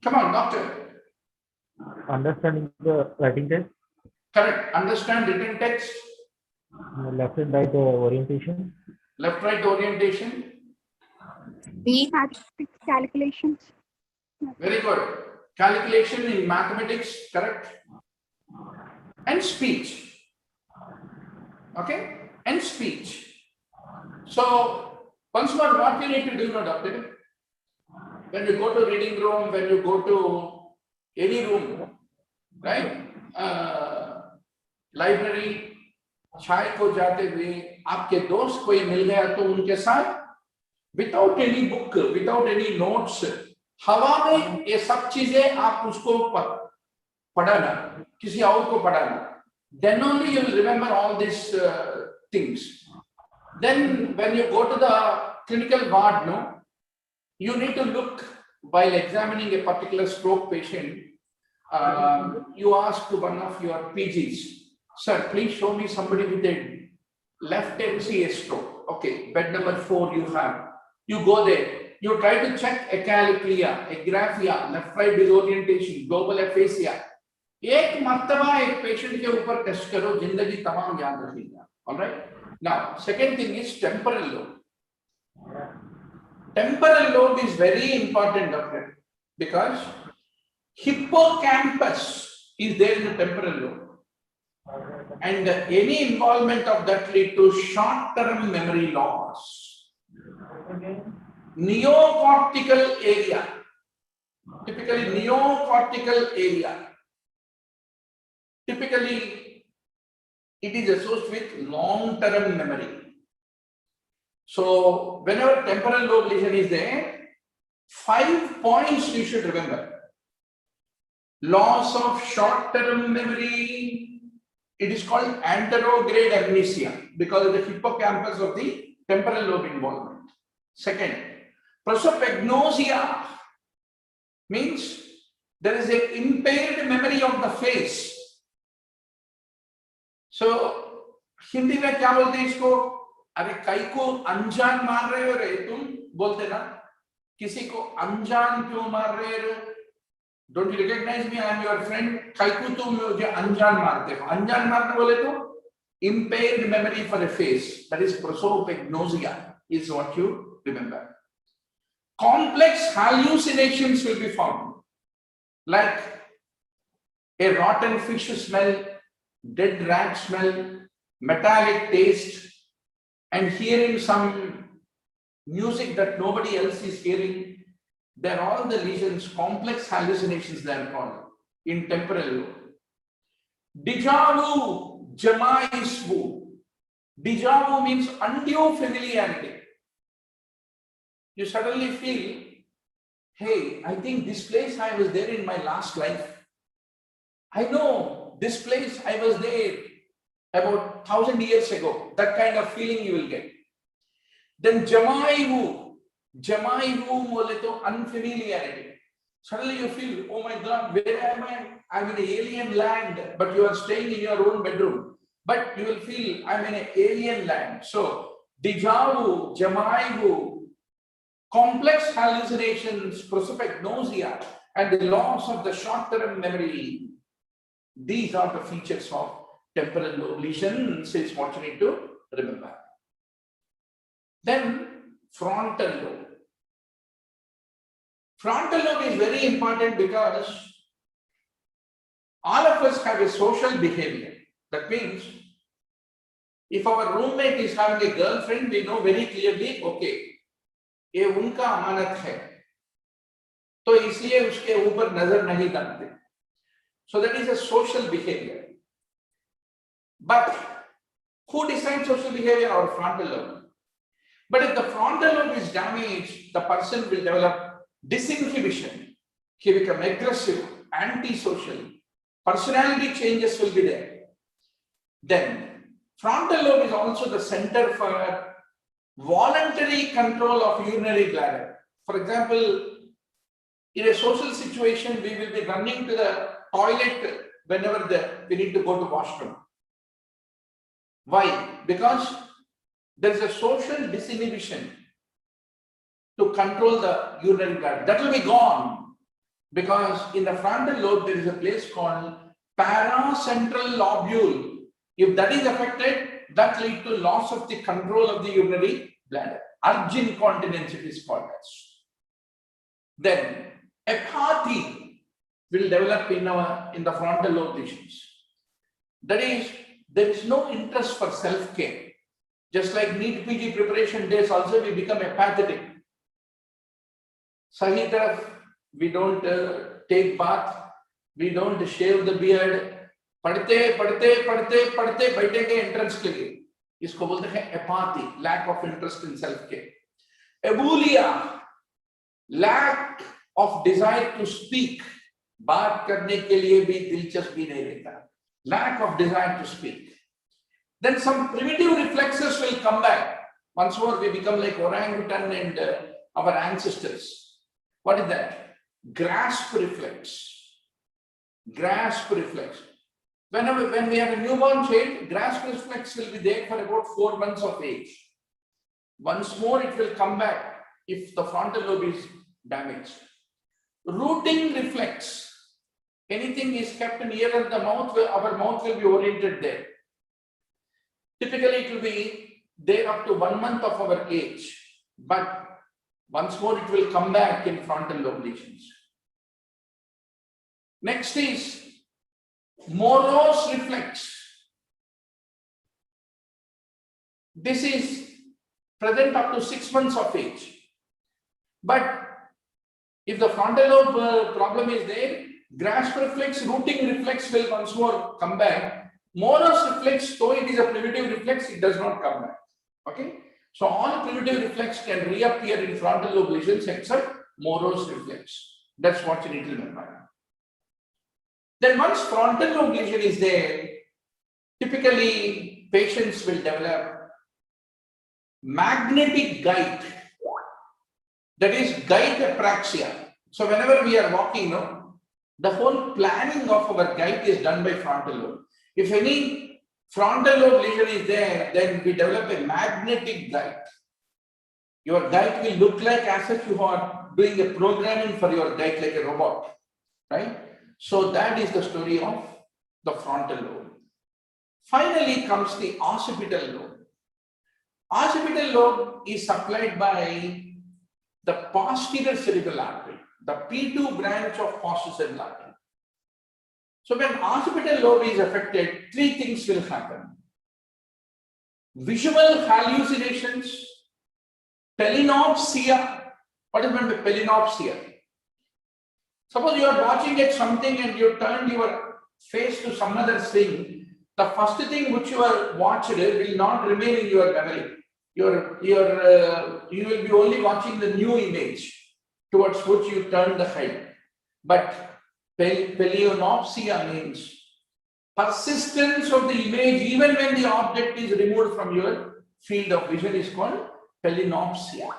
Come on, doctor. understanding the writing text, Correct. Understand written text. left and right orientation, Left-right orientation. Mathematics calculations. Very good. Calculation in mathematics, correct. And speech. Okay? And speech. So, once more, what you need to do now, doctor? When you go to reading room, when you go to any room, right? Library, चाय को जाते हुए आपके दोस्त कोई मिल गया तो उनके साथ without any book, without any notes, हवा में ये सब चीजें आप उसको पढ़ाना, किसी और को पढ़ाना, then only you will remember all these things. Then when you go to the clinical ward, no, you need to look while examining a particular stroke patient. You ask to one of your PGs, sir, please show me somebody with a left MCA stroke. Okay, bed number 4 you have. You go there. You try to check echinacea, agraphia, left-right disorientation, global aphasia. एक मर्तबा एक patient के ऊपर test करो, जिंदगी तमाम याद रखिएगा. All right. Now, second thing is temporal lobe. Temporal lobe is very important, doctor, because hippocampus is there in the temporal lobe. And any involvement of that lead to short-term memory loss. Neocortical area, typically neocortical area, typically it is associated with long-term memory. So whenever temporal lobe lesion is there, 5 points you should remember. Loss of short-term memory. It is called anterograde amnesia because of the hippocampus of the temporal lobe involvement. Second, prosopagnosia means there is an impaired memory of the face. So, Hindi में क्या बोलते हैं इसको? अरे कई को अनजान मार रहे हो रे तुम बोलते ना? किसी को अनजान क्यों मार रहे हो? Don't you recognize me? I am your friend. कई को तुम मुझे अनजान मारते हो. अनजान मारने बोले तो impaired memory for a face. That is prosopagnosia is what you remember. Complex hallucinations will be found, like a rotten fish smell, dead rat smell, metallic taste, and hearing some music that nobody else is hearing. They're all the lesions, complex hallucinations they are called in temporal lobe. Deja vu, jamais vu. Deja vu means undue familiarity. You suddenly feel, hey, I think this place I was there in my last life. I know this place I was there about 1,000 years ago. That kind of feeling you will get. Then jamaivu mole to unfamiliarity. Suddenly you feel, oh my God, where am I? I'm in an alien land, but you are staying in your own bedroom. But you will feel I'm in an alien land. So deja vu, jamaivu, complex hallucinations, prosopagnosia, and the loss of the short-term memory. These are the features of temporal lobe lesions, is what you need to remember. Then frontal lobe. Frontal lobe is very important because all of us have a social behavior. That means if our roommate is having a girlfriend, we know very clearly, okay, ये उनका अमानत है, तो इसलिए उसके ऊपर नजर नहीं डालते. So that is a social behavior. But who decides social behavior? Our frontal lobe. But if the frontal lobe is damaged, the person will develop disinhibition. He become aggressive, antisocial. Personality changes will be there. Then frontal lobe is also the center for voluntary control of urinary bladder. For example, in a social situation, we will be running to the toilet whenever we need to go to washroom. Why? Because there is a social disinhibition to control the urinary bladder. That will be gone because in the frontal lobe there is a place called paracentral lobule. If that is affected, that leads to loss of the control of the urinary bladder. Urge incontinence it is called as. Then apathy will develop in the frontal lobe lesions. That is, there is no interest for self-care. Just like NEET PG preparation days also we become apathetic. Sahi taraf, we don't take bath, we don't shave the beard. पढ़ते बैठेंगे entrance के लिए. इसको बोलते हैं apathy, lack of interest in self-care. Abulia, lack of desire to speak. बात करने के लिए भी दिलचस्पी नहीं रहता. Lack of desire to speak. Then some primitive reflexes will come back. Once more we become like orangutan and our ancestors. What is that? Grasp reflex. Grasp reflex. When we have a newborn child, grasp reflex will be there for about 4 months of age. Once more it will come back if the frontal lobe is damaged. Rooting reflex. Anything is kept near the mouth, our mouth will be oriented there. Typically it will be there up to 1 month of our age. But once more it will come back in frontal lobe lesions. Next is morose reflex. This is present up to 6 months of age. But if the frontal lobe problem is there, grasp reflex, rooting reflex will once more come back. Morose reflex, though it is a primitive reflex, it does not come back. Okay? So all primitive reflex can reappear in frontal lobe lesions except morose reflex. That's what you need to remember. Then once frontal lobe lesion is there, typically patients will develop magnetic gait. That is gait apraxia. So whenever we are walking, the whole planning of our gait is done by frontal lobe. If any frontal lobe lesion is there, then we develop a magnetic gait. Your gait will look like as if you are doing a programming for your gait like a robot, right? So that is the story of the frontal lobe. Finally comes the occipital lobe. Occipital lobe is supplied by the posterior cerebral artery, the P2 branch of posterior cerebral artery. So when occipital lobe is affected, 3 things will happen. visual hallucinations, pelinopsia. What is meant by pelinopsia? Suppose you are watching at something and you turn your face to some other thing. The first thing which you are watched will not remain in your memory. You will be only watching the new image towards which you turn the head. But pelinopsia means persistence of the image even when the object is removed from your field of vision is called pelinopsia.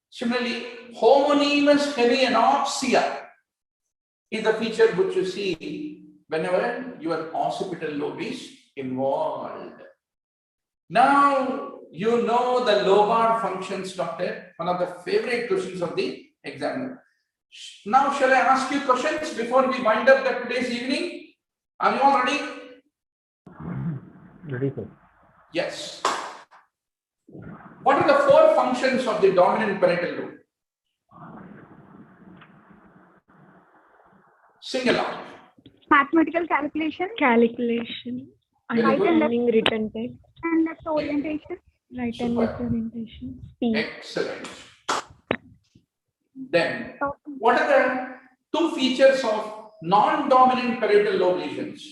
Similarly, homonymous hemianopsia is the feature which you see whenever your occipital lobe is involved. Now you know the lobar functions, doctor. One of the favorite questions of the examiner. Now shall I ask you questions before we wind up the today's evening? Are you all ready? Ready, sir. Yes. What are the 4 functions of the dominant parietal lobe? Single out. Mathematical calculation Calculation. Very good. Understanding written text. and left orientation. Right and left orientation. Speed. Excellent. Then, what are the 2 features of non-dominant parietal lobe lesions?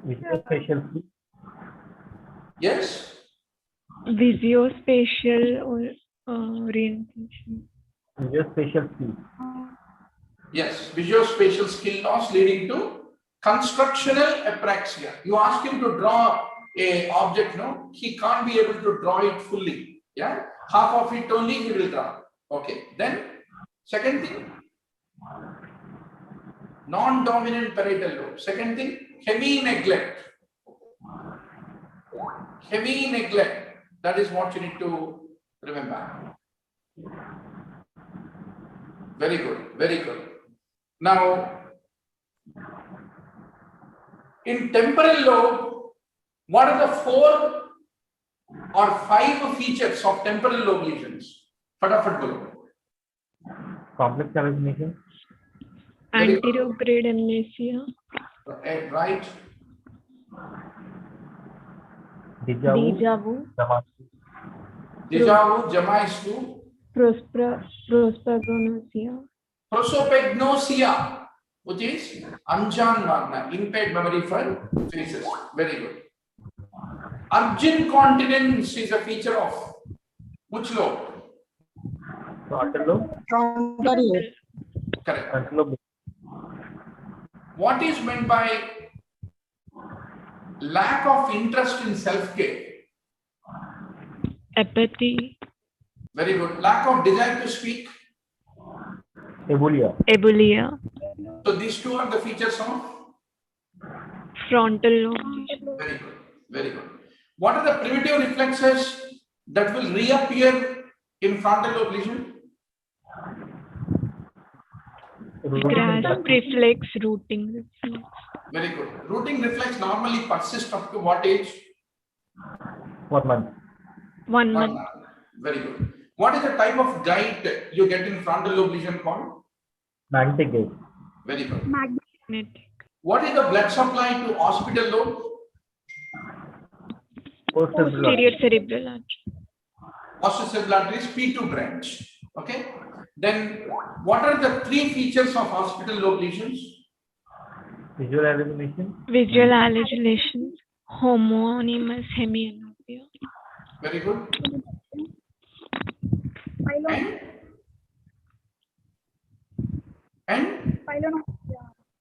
Visuospatial field. Yes? Visuospatial or orientation. Visuospatial field. Yes. Visuospatial skill loss leading to constructional apraxia. You ask him to draw a object, no? He can't be able to draw it fully. Yeah? Half of it only he will draw. Okay. Then, second thing, non-dominant parietal lobe. Second thing, hemi-neglect. Hemi-neglect. That is what you need to remember. Very good. Very good. Now, in temporal lobe, what are the 4 or 5 features of temporal lobe lesions? Fatafat bolo. Complex hallucination. Anterograde amnesia. Right. Deja vu. Deja vu. Deja vu, Jamaisu, Prosperognosia. prosopagnosia, which is Anjan Magna, impaired memory for faces. Very good. Urgent continence is a feature of which lobe? Frontal lobe. Correct. Frontal lobe. What is meant by lack of interest in self-care? Apathy. Very good. Lack of desire to speak. Ebulia. Ebulia. So these 2 are the features of. Frontal lobe. Very good. Very good. What are the primitive reflexes that will reappear in frontal lobe lesion? Grasp reflex, rooting reflex. Very good. Rooting reflex normally persists up to what age? 1 month. 1 1 month. month. Very good. What is the type of guide you get in frontal lobe lesion called? Magnetic gate. Very good. Magnetic. What is the blood supply to occipital lobe? Posterior cerebral artery. Occipital artery is P2 branch. Okay. Then what are the 3 features of occipital lobe lesions? Visual hallucination. Visual hallucinations. Homonymous hemianopia. Very good. And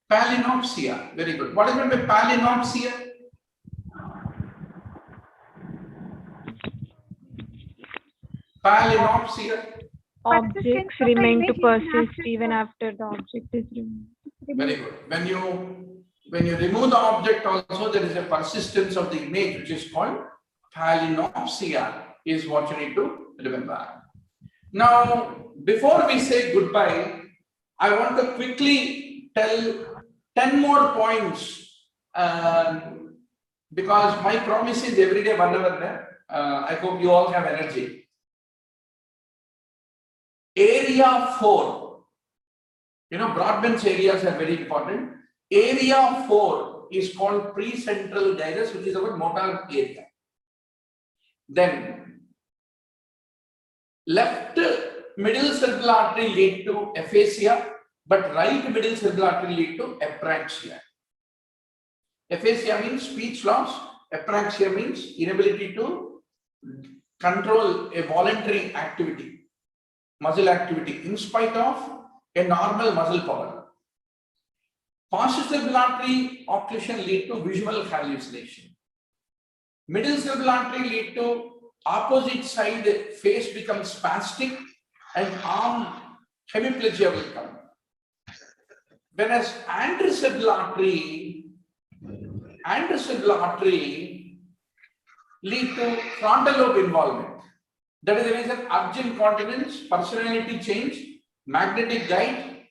palinopsia. Very good. What is meant by palinopsia? Palinopsia. Objects remain to persist even after the object is removed. Very good. When you remove the object also, there is a persistence of the image, which is called palinopsia, is what you need to remember. Now, before we say goodbye, I want to quickly tell 10 more points because my promise is every day 1 hour. I hope you all have energy. Area 4. You know, broadbench areas are very important. Area 4 is called precentral gyrus, which is our motor area. Then left middle cerebral artery lead to aphasia, but right middle cerebral artery lead to apraxia. Aphasia means speech loss, apraxia means inability to control a voluntary activity, muscle activity, in spite of a normal muscle power. Posterior cerebral artery occlusion lead to visual hallucination. Middle cerebral artery lead to opposite side face becomes spastic and arm hemiplegia will come. Whereas anterocerebral artery lead to frontal lobe involvement. That is the reason urge incontinence, personality change, magnetic guide,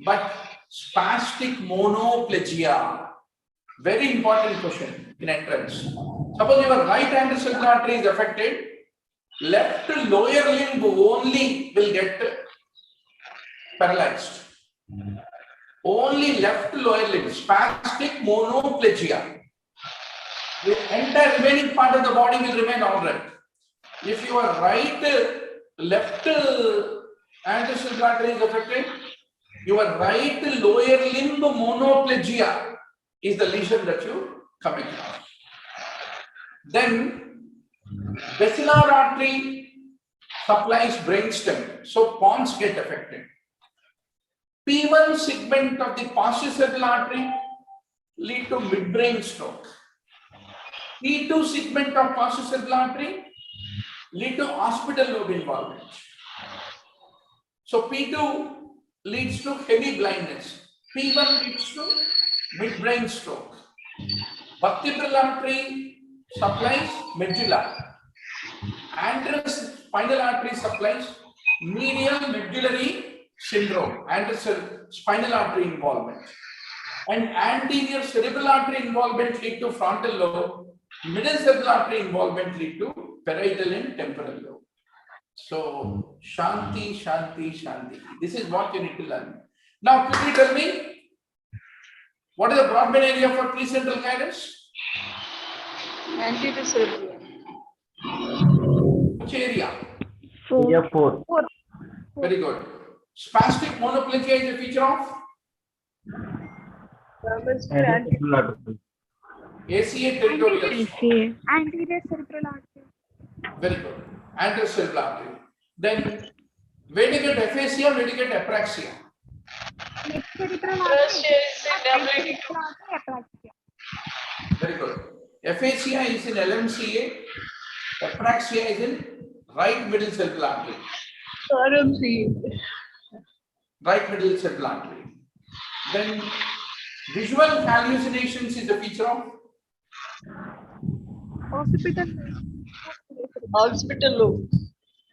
but spastic monoplegia. Very important question in entrance. Suppose your right anterocerebral artery is affected, left lower limb only will get paralyzed. Only left lower limb, spastic monoplegia. The entire remaining part of the body will remain alright. If your left anterocerebral artery is affected, your right lower limb monoplegia is the lesion that you come across. Then basilar artery supplies brainstem, so pons get affected. P1 segment of the posterior cerebral artery lead to midbrain stroke. P2 segment of posterior cerebral artery lead to occipital lobe involvement. So P2 leads to heavy blindness. P1 leads to midbrain stroke. Vertebral artery supplies medulla. Anterous spinal artery supplies medial medullary syndrome, anterous spinal artery involvement. And anterior cerebral artery involvement lead to frontal lobe. Middle cerebral artery involvement lead to parietal and temporal lobe. So, Shanti, Shanti, Shanti. This is what you need to learn. Now, quickly tell me, what is the broadband area for precentral gyrus? Anterior cerebral. Which area? Area 4. Very good. Spastic monoplegia is a feature of? Anterocerebral artery. ACA territorial. ACA. Anterior cerebral artery. Very good. Anterior cerebral artery. Then, where do you get aphasia, where do you get apraxia? Left cerebral artery. Apraxia. Very good. Aphasia is in LMCA, apraxia is in right middle cerebral artery. Right middle cerebral artery. Then, visual hallucinations is a feature of? Occipital Lobe.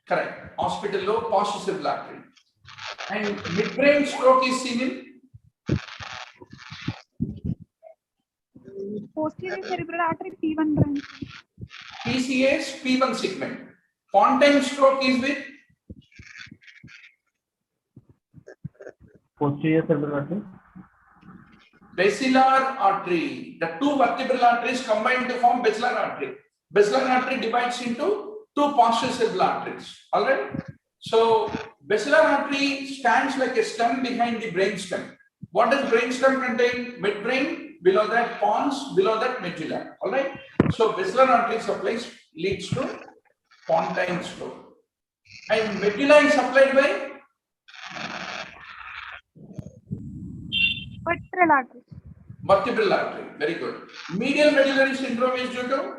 Correct. Occipital lobe, posterior cerebral artery. And midbrain stroke is seen in? Posterior cerebral artery P1 branch. PCA's P1 segment. Pontine stroke is with? Posterior cerebral artery. Basilar artery. The two vertebral arteries combine to form basilar artery. Basilar artery divides into two posterior cerebral arteries. Alright? So, basilar artery stands like a stem behind the brainstem. What does brainstem contain? Midbrain, below that pons, below that medulla. Alright? So, basilar artery supplies leads to pontine stroke. And medulla is supplied by? Vertebral artery. Vertebral artery. Very good. Medial medullary syndrome is due to?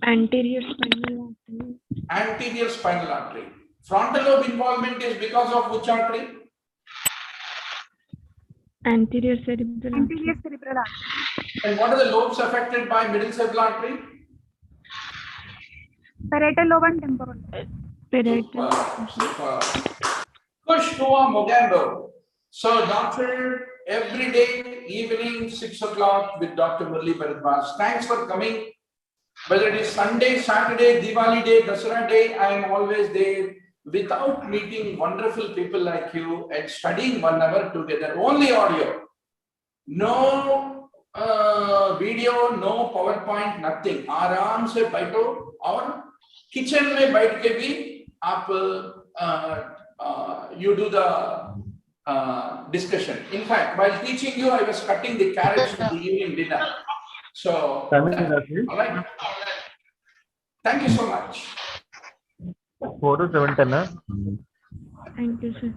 Anterior spinal artery. Anterior spinal artery. Frontal lobe involvement is because of which artery? Anterior cerebral artery. Anterior cerebral artery. And what are the lobes affected by middle cerebral artery? Parietal lobe and temporal lobe. Parietal. Super. Kushua Mogambo. So, doctor, every day, evening, 6 o'clock with Dr. Murali Bharadwaz. Thanks for coming. Whether it is Sunday, Saturday, Diwali day, Dasara day, I am always there without meeting wonderful people like you and studying 1 hour together, only audio, no video, no PowerPoint, nothing. आराम से बैठो और kitchen में बैठ के भी आप you do the discussion. In fact, while teaching you, I was cutting the carrots for the evening dinner. So, all right. Thank you so much. 4 to 7 10 huh? Thank you, sir.